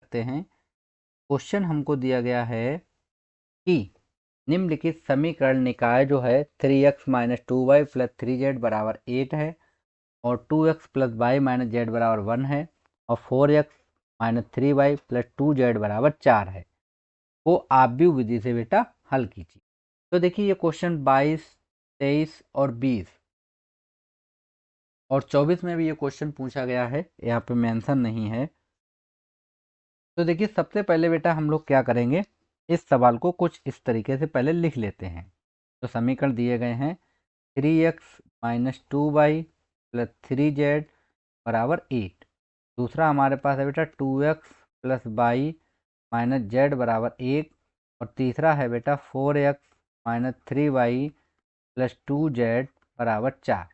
सकते हैं, क्वेश्चन हमको दिया गया है कि निम्नलिखित समीकरण निकाय जो है 3x minus 2y plus 3z बराबर 8 है और 2x plus Y minus Z बराबर 1 है और 4x minus 3y plus 2z बराबर 4 है, वो आप भी विधि से बेटा हल कीजिए। तो देखिए ये क्वेश्चन 22, 23 और 20 और 24 में भी ये क्वेश्चन पूछा गया है, यहाँ पे मेंशन नहीं है। तो देखिए सबसे पहले बेटा हम लोग क्या करेंगे, इस सवाल को कुछ इस तरीके से पहले लिख लेते हैं। तो समीकरण दिए गए हैं 3x minus 2y plus 3z बराबर 8। दूसरा हमारे पास है बेटा 2x plus Y minus Z बराबर 1 और तीसरा है बेटा 4x minus 3y plus 2z बराबर 4।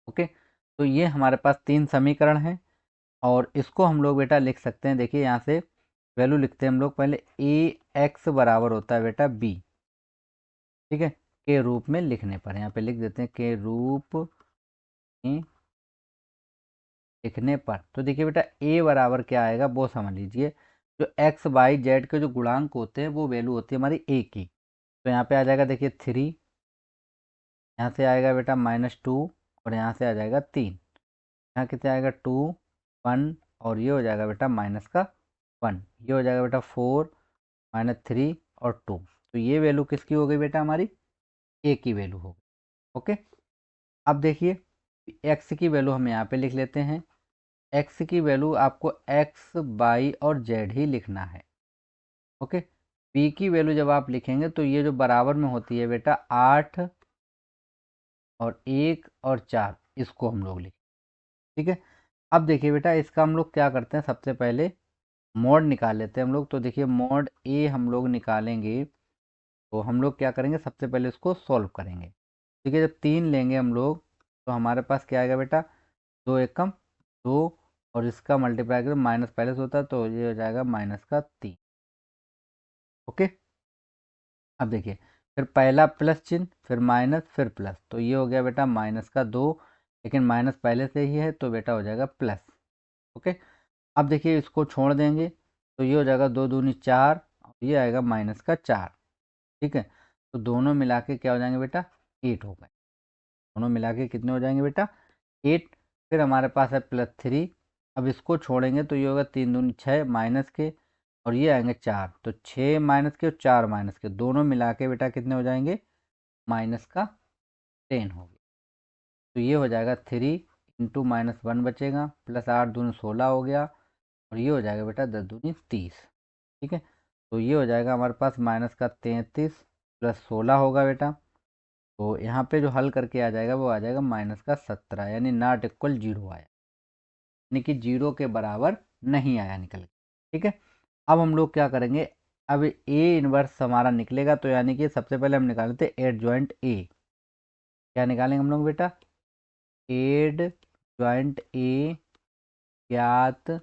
ओके, तो ये हमारे पास 3 समीकरण हैं और इसको हम लोग बेटा लिख सकते हैं। देखिए यहाँ से वैल्यू लिखते हैं हम लोग पहले, ए एक्स बराबर होता है बेटा बी, ठीक है, के रूप में लिखने पर यहाँ पे लिख देते हैं के रूप में लिखने पर। तो देखिए बेटा ए बराबर क्या आएगा वो समझ लीजिए, जो एक्स वाई जेड के जो गुणांक होते हैं वो वैल्यू होती है हमारी ए की। तो यहाँ पे आ जाएगा देखिए 3, यहाँ से आएगा बेटा -2 और यहाँ से आ जाएगा 3, यहाँ कितने आएगा 2 1 और ये हो जाएगा बेटा माइनस का 1, ये हो जाएगा बेटा 4 -3 और 2। तो ये वैल्यू किसकी हो गई बेटा, हमारी ए की वैल्यू हो गई। ओके, अब देखिए एक्स की वैल्यू हम यहाँ पे लिख लेते हैं। एक्स की वैल्यू आपको एक्स वाई और जेड ही लिखना है। ओके, पी की वैल्यू जब आप लिखेंगे तो ये जो बराबर में होती है बेटा 8 और 1 और 4, इसको हम लोग लिखें, ठीक है। अब देखिए बेटा इसका हम लोग क्या करते हैं, सबसे पहले मोड निकाल लेते हैं हम लोग। तो देखिए मोड ए हम लोग निकालेंगे, तो हम लोग क्या करेंगे, सबसे पहले इसको सॉल्व करेंगे। ठीक है, जब 3 लेंगे हम लोग तो हमारे पास क्या आएगा बेटा, 2 एकम 2 और इसका मल्टीप्लाई करें, माइनस पहले से होता है तो ये हो जाएगा माइनस का 3। ओके, अब देखिए फिर पहला प्लस चिन्ह, फिर माइनस, फिर प्लस, तो ये हो गया बेटा माइनस का 2, लेकिन माइनस पहले से ही है तो बेटा हो जाएगा प्लस। ओके, अब देखिए इसको छोड़ देंगे तो ये हो जाएगा 2 दूनी 4 और ये आएगा माइनस का 4। ठीक है, तो दोनों मिला के क्या हो जाएंगे बेटा, 8 हो गए। दोनों मिला के कितने हो जाएंगे बेटा, 8। फिर हमारे पास है +3, अब इसको छोड़ेंगे तो ये होगा 3 दूनी 6 माइनस के और ये आएंगे 4, तो 6 माइनस के और 4 माइनस के दोनों मिला के बेटा कितने हो जाएंगे, माइनस का 10 हो गया। तो ये हो जाएगा 3 इंटू -1 बचेगा, प्लस 8 दूनी 16 हो गया और ये हो जाएगा बेटा 10 दूनी 30। ठीक है, तो ये हो जाएगा हमारे पास माइनस का 33 प्लस 16 होगा बेटा। तो यहाँ पे जो हल करके आ जाएगा वो आ जाएगा माइनस का 17, यानी नॉट इक्वल 0 आया, यानी कि 0 के बराबर नहीं आया निकल के। ठीक है, अब हम लोग क्या करेंगे, अब ए इनवर्स हमारा निकलेगा, तो यानी कि सबसे पहले हम निकालते एड जॉइंट ए। क्या निकालेंगे हम लोग बेटा, एड जॉइंट ए ज्ञात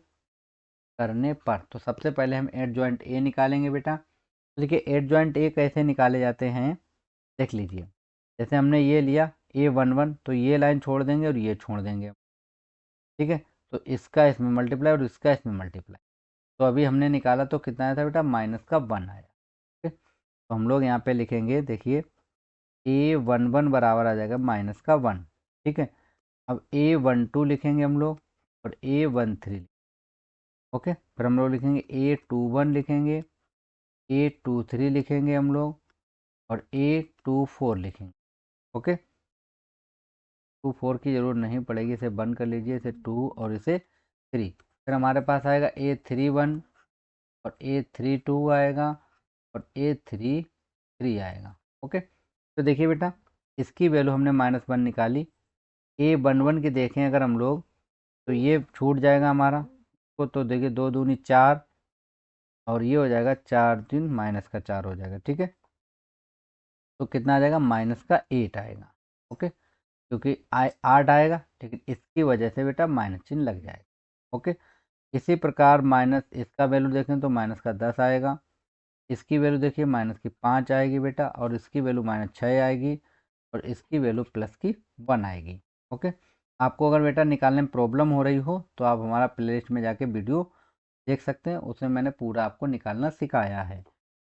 करने पर। तो सबसे पहले हम एड जॉइंट ए निकालेंगे बेटा। देखिए एड जॉइंट ए कैसे निकाले जाते हैं, देख लीजिए। जैसे हमने ये लिया A11, तो ये लाइन छोड़ देंगे और ये छोड़ देंगे, ठीक है। तो इसका इसमें मल्टीप्लाई और इसका इसमें मल्टीप्लाई, तो अभी हमने निकाला तो कितना आया था बेटा, माइनस का 1 आया। ठीक है, तो हम लोग यहाँ पे लिखेंगे, देखिए A11 बराबर आ जाएगा माइनस का 1। ठीक है, अब A12 लिखेंगे हम लोग और A13। ओके, फिर हम लोग लिखेंगे A21 लिखेंगे, A23 लिखेंगे हम लोग और A24 लिखेंगे। ओके, 4 की ज़रूरत नहीं पड़ेगी, इसे बंद कर लीजिए, इसे 2 और इसे 3। फिर हमारे पास आएगा A31 और A32 आएगा और A33 आएगा। ओके, तो देखिए बेटा इसकी वैल्यू हमने -1 निकाली। A11 की देखें अगर हम लोग, तो ये छूट जाएगा हमारा को, तो देखिए 2 दूनी 4 और ये हो जाएगा 4 3 माइनस का 4 हो जाएगा। ठीक है, तो कितना आ जाएगा, माइनस का 8 आएगा। ओके, क्योंकि 8 आएगा लेकिन इसकी वजह से बेटा माइनस चिन्ह लग जाएगा। ओके, इसी प्रकार माइनस इसका वैल्यू देखें तो माइनस का 10 आएगा, इसकी वैल्यू देखिए माइनस की 5 आएगी बेटा और इसकी वैल्यू -6 आएगी और इसकी वैल्यू प्लस की 1 आएगी। ओके, आपको अगर बेटा निकालने में प्रॉब्लम हो रही हो तो आप हमारा प्लेलिस्ट में जाके वीडियो देख सकते हैं, उसमें मैंने पूरा आपको निकालना सिखाया है।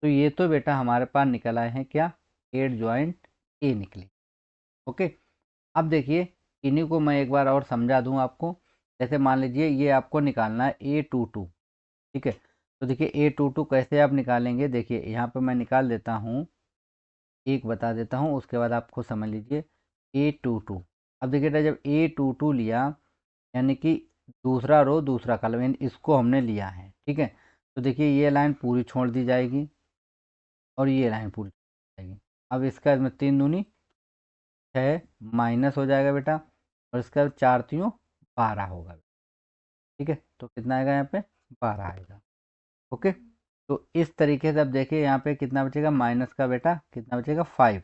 तो ये तो बेटा हमारे पास निकल आए हैं क्या, 8 जॉइंट ए निकले। ओके, अब देखिए इन्हीं को मैं एक बार और समझा दूं आपको। जैसे मान लीजिए ये आपको निकालना है A22, ठीक है। तो देखिए A22 कैसे आप निकालेंगे, देखिए यहाँ पे मैं निकाल देता हूँ, एक बता देता हूँ, उसके बाद आप खुद समझ लीजिए। A22, अब देखिए बेटा जब A22 लिया, यानी कि दूसरा रो दूसरा कॉलम, यानी इसको हमने लिया है, ठीक है। तो देखिए ये लाइन पूरी छोड़ दी जाएगी और ये लाइन पूरी छोड़ दी जाएगी। अब इसका इसमें 3 दूनी 6 माइनस हो जाएगा बेटा, और इसका 4 3 12 होगा, ठीक है। तो कितना आएगा यहाँ पे, 12 आएगा। ओके, तो इस तरीके से अब देखिए यहाँ पे कितना बचेगा, माइनस का बेटा कितना बचेगा, 5,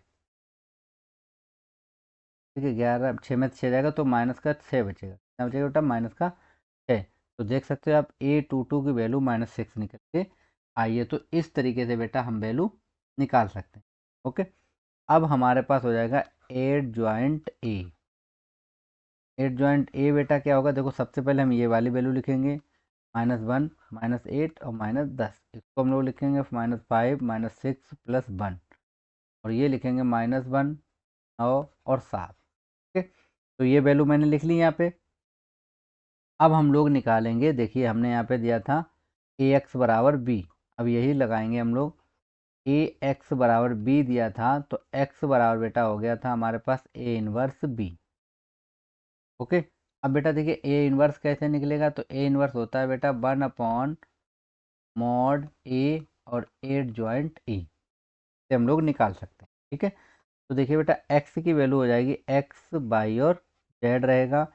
ठीक है। 11 6 में 6 जाएगा तो माइनस का 6 बचेगा, कितना बचेगा बेटा, माइनस का 6। तो देख सकते हो आप A22 की वैल्यू -6 निकल के आई है। तो इस तरीके से बेटा हम वैल्यू निकाल सकते हैं। ओके, अब हमारे पास हो जाएगा 8 जॉइंट ए। 8 जॉइंट ए बेटा क्या होगा, देखो सबसे पहले हम ये वाली वैल्यू लिखेंगे, -1 -8 और -10। इसको हम लोग लिखेंगे -5 -6 +1, और ये लिखेंगे -1 9 और 7। ठीक है, तो ये वैल्यू मैंने लिख ली यहाँ पे। अब हम लोग निकालेंगे, देखिए हमने यहाँ पे दिया था AX बराबर B, अब यही लगाएंगे हम लोग। AX बराबर B दिया था, तो X बराबर बेटा हो गया था हमारे पास A इनवर्स B। ओके, अब बेटा देखिए A इनवर्स कैसे निकलेगा, तो A इनवर्स होता है बेटा 1/mod A और 8 जॉइंट E, से हम लोग निकाल सकते हैं। ठीक है, तो देखिए बेटा x की वैल्यू हो जाएगी x बाई और z रहेगा।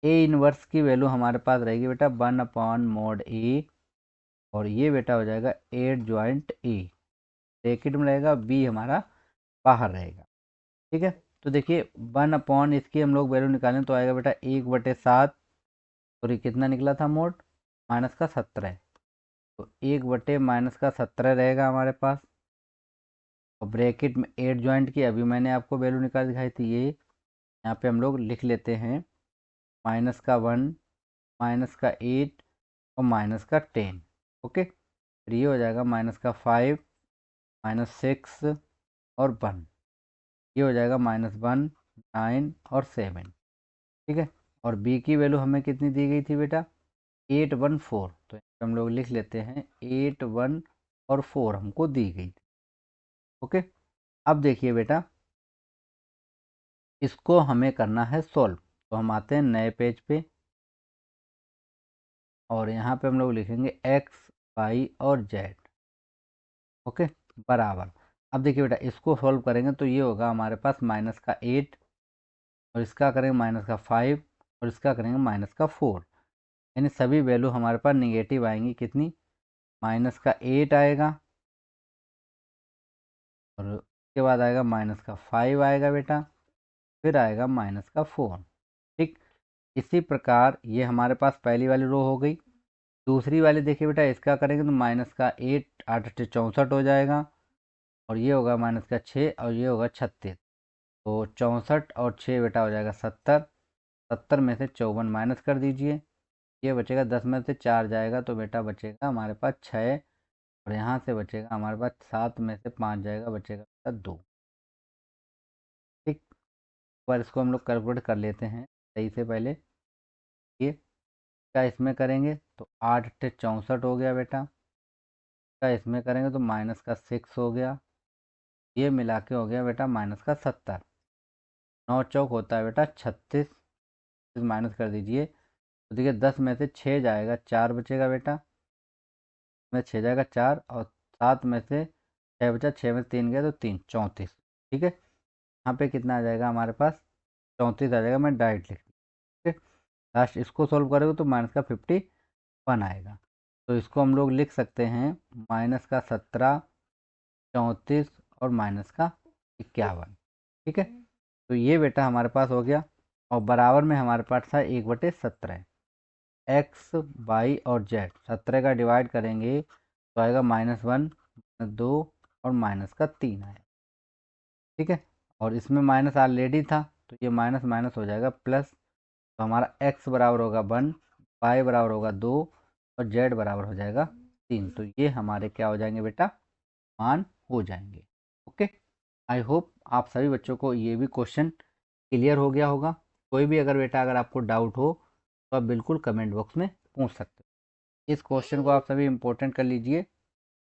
A इनवर्स की वैल्यू हमारे पास रहेगी बेटा 1/mod A, और ये बेटा हो जाएगा 8 जॉइंट A, ब्रैकेट में रहेगा, B हमारा बाहर रहेगा। ठीक है, तो देखिए 1 इसकी हम लोग वैल्यू निकालें तो आएगा बेटा 1/7, और ये कितना निकला था मोड, -17। तो 1/-17 रहेगा हमारे पास, और ब्रैकेट में 8 जॉइंट की अभी मैंने आपको वैल्यू निकाल दिखाई थी, ये यहाँ पे हम लोग लिख लेते हैं, -1 -8 और -10। ओके, फिर ये हो जाएगा -5 -6 और 1, ये हो जाएगा -1 9 और 7। ठीक है, और बी की वैल्यू हमें कितनी दी गई थी बेटा, 814, तो हम लोग लिख लेते हैं 8 1 और 4 हमको दी गई थी। ओके, अब देखिए बेटा इसको हमें करना है सॉल्व, तो हम आते हैं नए पेज पे, और यहाँ पे हम लोग लिखेंगे x y और z। ओके, बराबर। अब देखिए बेटा इसको सॉल्व करेंगे तो ये होगा हमारे पास -8, और इसका करेंगे -5, और इसका करेंगे -4, यानी सभी वैल्यू हमारे पास निगेटिव आएंगी। कितनी, -8 आएगा, और उसके बाद आएगा -5 आएगा बेटा, फिर आएगा -4। ठीक, इसी प्रकार ये हमारे पास पहली वाली रो हो गई। दूसरी वाली देखिए बेटा इसका करेंगे तो -8 8 8 64 हो जाएगा, और ये होगा -6 और ये होगा 36। तो 64 और 6 बेटा हो जाएगा 70, 70 में से 54 माइनस कर दीजिए, ये बचेगा 10 में से 4 जाएगा तो बेटा बचेगा हमारे पास 6, और यहाँ से बचेगा हमारे पास 7 में से 5 जाएगा, बचेगा बेटा 2। ठीक, पर इसको हम लोग कैलकुलेट कर लेते हैं सही से पहले। ये क्या इसमें करेंगे तो 8 8 64 हो गया बेटा, का इसमें करेंगे तो -6 हो गया, ये मिला के हो गया बेटा -70। 9 चौक होता है बेटा 36, माइनस कर दीजिए, तो देखिए 10 में से 6 जाएगा, 4 बचेगा बेटा, में 6 जाएगा 4, और 7 में से 6 बचा, 6 में से 3 गया तो 3 34। ठीक है, यहाँ पे कितना आ जाएगा हमारे पास, 34 आ जाएगा, मैं डायरेक्ट लिख दूँ। ठीक है, लास्ट इसको सॉल्व करोगे तो -51 आएगा, तो इसको हम लोग लिख सकते हैं -17 34 और -51। ठीक है, तो ये बेटा हमारे पास हो गया, और बराबर में हमारे पास था 1/17। एक्स वाई और जेड 17 का डिवाइड करेंगे तो आएगा -1 -2 और -3 आएगा। ठीक है, और इसमें माइनस ऑलरेडी था तो ये माइनस माइनस हो जाएगा प्लस, तो हमारा x बराबर होगा 1, y बराबर होगा 2, और जेड बराबर हो जाएगा 3। तो ये हमारे क्या हो जाएंगे बेटा, मान हो जाएंगे। ओके, आई होप आप सभी बच्चों को ये भी क्वेश्चन क्लियर हो गया होगा। कोई भी अगर बेटा अगर आपको डाउट हो तो आप बिल्कुल कमेंट बॉक्स में पूछ सकते हो। इस क्वेश्चन को आप सभी इम्पोर्टेंट कर लीजिए,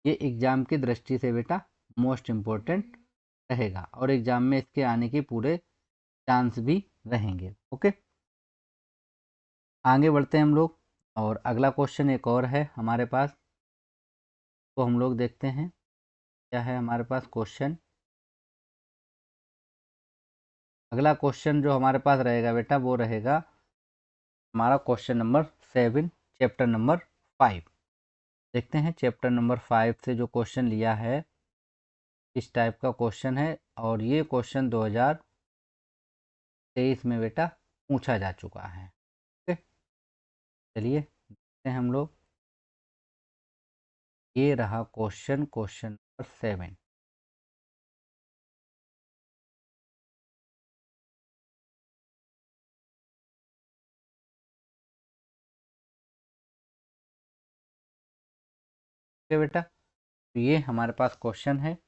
ये एग्ज़ाम की दृष्टि से बेटा मोस्ट इम्पोर्टेंट रहेगा और एग्ज़ाम में इसके आने के पूरे चांस भी रहेंगे। ओके, आगे बढ़ते हैं हम लोग और अगला क्वेश्चन एक और है हमारे पास, तो हम लोग देखते हैं क्या है हमारे पास क्वेश्चन। अगला क्वेश्चन जो हमारे पास रहेगा बेटा वो रहेगा हमारा क्वेश्चन नंबर 7, चैप्टर नंबर 5। देखते हैं चैप्टर नंबर 5 से जो क्वेश्चन लिया है इस टाइप का क्वेश्चन है और ये क्वेश्चन 2023 में बेटा पूछा जा चुका है। ओके, चलिए देखते हैं हम लोग। ये रहा क्वेश्चन, क्वेश्चन नंबर 7। ओके बेटा, तो ये हमारे पास क्वेश्चन है